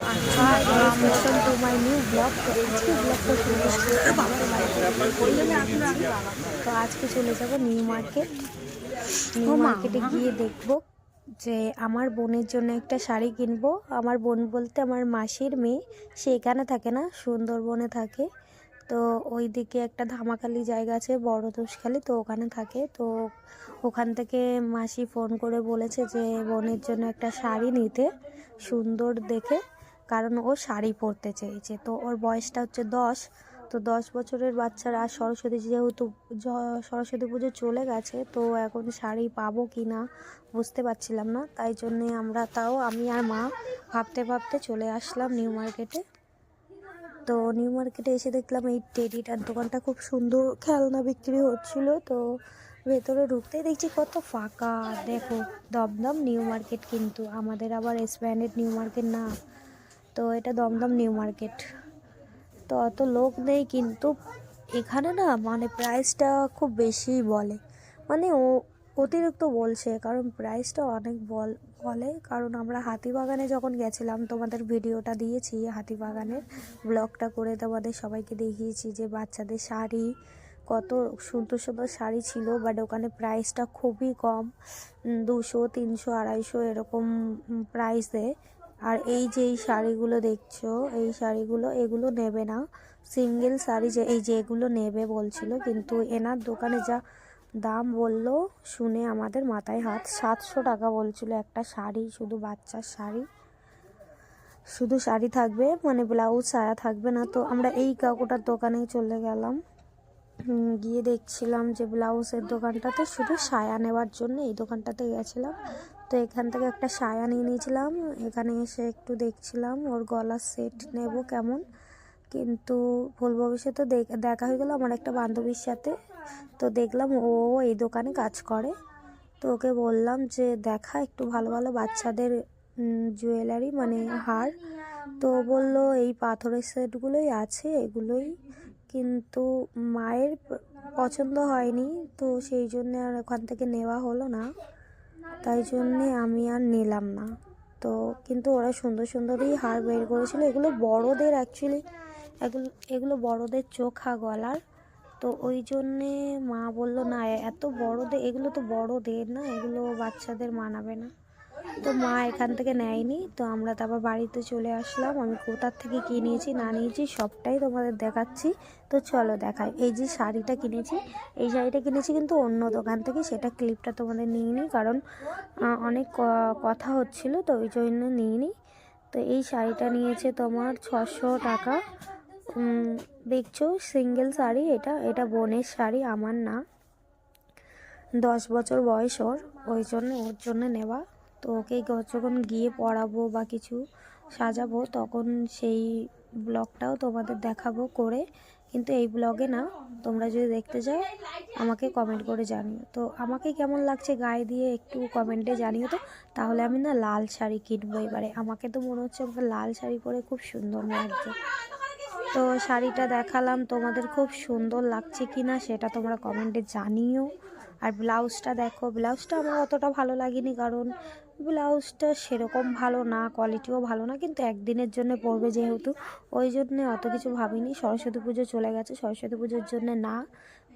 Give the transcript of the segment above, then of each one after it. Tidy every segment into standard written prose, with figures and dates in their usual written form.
Hi guys, welcome to my new vlog. তো আজকে ব্লগটা শুরু করছি আমাদের বাড়িতে তো আজকে চলে যাব নিউ মার্কেটে গিয়ে দেখব যে আমার বোনের জন্য একটা শাড়ি কিনবো। আমার বোন বলতে আমার মাসির মেয়ে, সে এখানে থাকে না, সুন্দরবনে থাকে। তো ওই দিকে একটা ধামাখালি জায়গা আছে, বড় দোষখালি, তো ওখানে থাকে। তো ওখান থেকে মাসি ফোন করে বলেছে যে বোনের জন্য একটা শাড়ি নিতে সুন্দর দেখে, কারণ ও শাড়ি পরতে চেয়েছে। তো ওর বয়সটা হচ্ছে 10। তো 10 বছরের বাচ্চারা, আর সরস্বতী যেহেতু সরস্বতী পুজো চলে গেছে, তো এখন শাড়ি পাবো কি না বুঝতে পারছিলাম না। তাই জন্যে আমি আর মা ভাবতে ভাবতে চলে আসলাম নিউ মার্কেটে। তো নিউ মার্কেটে এসে দেখলাম এই টেডিটার দোকানটা খুব সুন্দর খেলনা বিক্রি হচ্ছিল। তো ভেতরে ঢুকতেই দেখছি কত ফাঁকা। দেখো, দমদম নিউ মার্কেট, কিন্তু আমাদের আবার এসপ্ল্যানেড নিউ মার্কেট না, তো এটা দমদম নিউ মার্কেট। তো অত লোক নেই, কিন্তু এখানে না মানে প্রাইসটা খুব বেশি বলে, মানে ও অতিরিক্ত বলছে, কারণ প্রাইসটা অনেক বলে। কারণ আমরা হাতিবাগানে যখন গেছিলাম, তোমাদের ভিডিওটা দিয়েছি, হাতিবাগানের ব্লগটা করে তোমাদের সবাইকে দেখিয়েছি যে বাচ্চাদের শাড়ি, কত সুন্দর সুন্দর শাড়ি ছিল, বাট ওখানে প্রাইসটা খুবই কম, 200, 300, 250 এরকম প্রাইসে। আর এই যে এই শাড়িগুলো দেখছো, এই শাড়িগুলো এগুলো নেবে না, সিঙ্গেল শাড়ি যে এগুলো নেবে বলছিল, কিন্তু এনার দোকানে যা দাম বললো শুনে আমাদের মাথায় হাত। 700 টাকা বলছিল একটা শাড়ি, শুধু বাচ্চার শাড়ি, শুধু শাড়ি থাকবে, মানে ব্লাউজ সায়া থাকবে না। তো আমরা এই কাকুটার দোকানেই চলে গেলাম, গিয়ে দেখছিলাম যে ব্লাউজের দোকানটাতে, শুধু সায়া নেওয়ার জন্য এই দোকানটাতে গেছিলাম। তো এখান থেকে একটা সায়া নিয়ে নিয়েছিলাম। এখানে এসে একটু দেখছিলাম ওর গলার সেট নেব কেমন, কিন্তু ভুল ভবিষ্যতে দেখা হয়ে গেল আমার একটা বান্ধবীর সাথে। তো দেখলাম ও এই দোকানে কাজ করে। তো ওকে বললাম যে দেখা একটু ভালো ভালো বাচ্চাদের জুয়েলারি, মানে হার। তো বললো এই পাথরের সেটগুলোই আছে, এগুলোই, কিন্তু মায়ের পছন্দ হয়নি, তো সেই জন্যে আর ওখান থেকে নেওয়া হলো না, তাই জন্যে আমি আর নিলাম না। তো কিন্তু ওরা সুন্দর সুন্দরই হার বের করেছিল, এগুলো বড়দের অ্যাকচুয়ালি, এগুলো বড়দের চোখা গলার। তো ওই জন্যে মা বললো না, এত বড়দের, এগুলো তো বড়দের না, এগুলো বাচ্চাদের মানাবে না। তো মা এখান থেকে নেয়নি। তো আমরা তারপর বাড়িতে চলে আসলাম। আমি কোথার থেকে কী নিয়েছি না নিয়েছি সবটাই তোমাদের দেখাচ্ছি। তো চলো দেখাই। এই যে শাড়িটা কিনেছি, এই শাড়িটা কিনেছি কিন্তু অন্য দোকান থেকে, সেটা ক্লিপটা তোমাদের নিয়ে নিই, কারণ অনেক কথা হচ্ছিল, তো ওই জন্য নিয়ে নিই। তো এই শাড়িটা নিয়েছে তোমার 600 টাকা। দেখছো সিঙ্গেল শাড়ি, এটা বোনের শাড়ি, আমার না। 10 বছর বয়স ওর, ওই জন্য ওর জন্য নেওয়া। তো ওকে যখন গিয়ে পড়াবো বা কিছু সাজাবো, তখন সেই ব্লগটাও তোমাদের দেখাবো করে, কিন্তু এই ব্লগে না। তোমরা যদি দেখতে চাও আমাকে কমেন্ট করে জানিও। তো আমাকে কেমন লাগছে গায়ে দিয়ে একটু কমেন্টে জানিও। তো তাহলে আমি না লাল শাড়ি কিনবো এবারে। আমাকে তো মনে হচ্ছে আমাকে লাল শাড়ি পরে খুব সুন্দর লাগছে। তো শাড়িটা দেখালাম, তোমাদের খুব সুন্দর লাগছে কি না সেটা তোমরা কমেন্টে জানিও। আর ব্লাউজটা দেখো, ব্লাউজটা আমার অতটা ভালো লাগেনি, কারণ ব্লাউজটা সেরকম ভালো না, কোয়ালিটিও ভালো না, কিন্তু একদিনের জন্য পরবে যেহেতু, ওই জন্যে অত কিছু ভাবিনি। সরস্বতী পুজো চলে গেছে, সরস্বতী পুজোর জন্য না।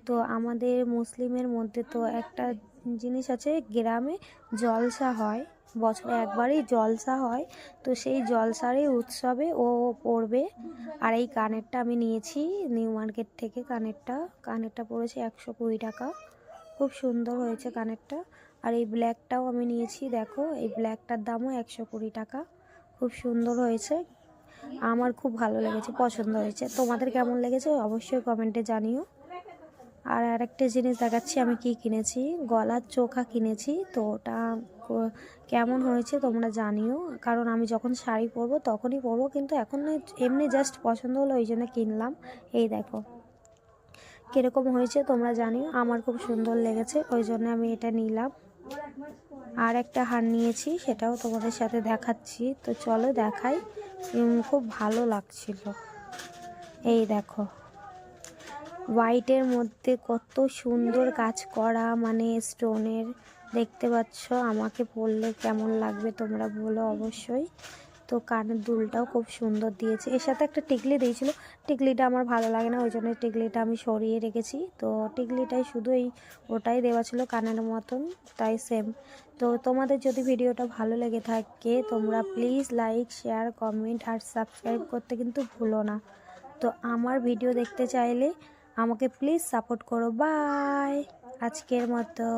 তো আমাদের মুসলিমের মধ্যে তো একটা জিনিস আছে, গ্রামে জলসা হয়, বছরে একবারই জলসা হয়। তো সেই জলসারই উৎসবে ও পরবে। আর এই কানেরটা আমি নিয়েছি নিউ মার্কেট থেকে, কানেরটা পড়েছে 120 টাকা, খুব সুন্দর হয়েছে কানেরটা। আর এই ব্ল্যাকটাও আমি নিয়েছি, দেখো এই ব্ল্যাকটার দামও 120 টাকা, খুব সুন্দর হয়েছে, আমার খুব ভালো লেগেছে, পছন্দ হয়েছে। তোমাদের কেমন লেগেছে অবশ্যই কমেন্টে জানিও। আর আরেকটা জিনিস দেখাচ্ছি আমি কি কিনেছি, গলার চোখা কিনেছি। তো ওটা কেমন হয়েছে তোমরা জানিও, কারণ আমি যখন শাড়ি পরবো তখনই পরবো, কিন্তু এখন এমনি জাস্ট পছন্দ হলো ওই জন্য কিনলাম। এই দেখো কীরকম হয়েছে তোমরা জানিও, আমার খুব সুন্দর লেগেছে, ওই জন্য আমি এটা নিলাম। আর একটা হার নিয়েছি, সেটাও তোমাদের সাথে দেখাচ্ছি। তো চলো দেখাই, খুব ভালো লাগছিল। এই দেখো হোয়াইটের মধ্যে কত সুন্দর কাজ করা, মানে স্টোনের, দেখতে পাচ্ছ, আমাকে পরলে কেমন লাগবে তোমরা বলো অবশ্যই। তো তো কানের দুলটাও খুব সুন্দর দিয়েছে। এর সাথে একটা টিকলি দিয়েছিল, টিকলিটা আমার ভালো লাগে না, ওই জন্য টিকলিটা আমি সরিয়ে রেখেছি। তো টিকলিটাই শুধু ওটাই দেওয়া ছিল কানের মতন, তাই সেম। তো তোমাদের যদি ভিডিওটা ভালো লেগে থাকে তোমরা প্লিজ লাইক, শেয়ার, কমেন্ট আর সাবস্ক্রাইব করতে কিন্তু ভুলো না। তো আমার ভিডিও দেখতে চাইলে আমাকে প্লিজ সাপোর্ট করো। বাই, আজকের মতো।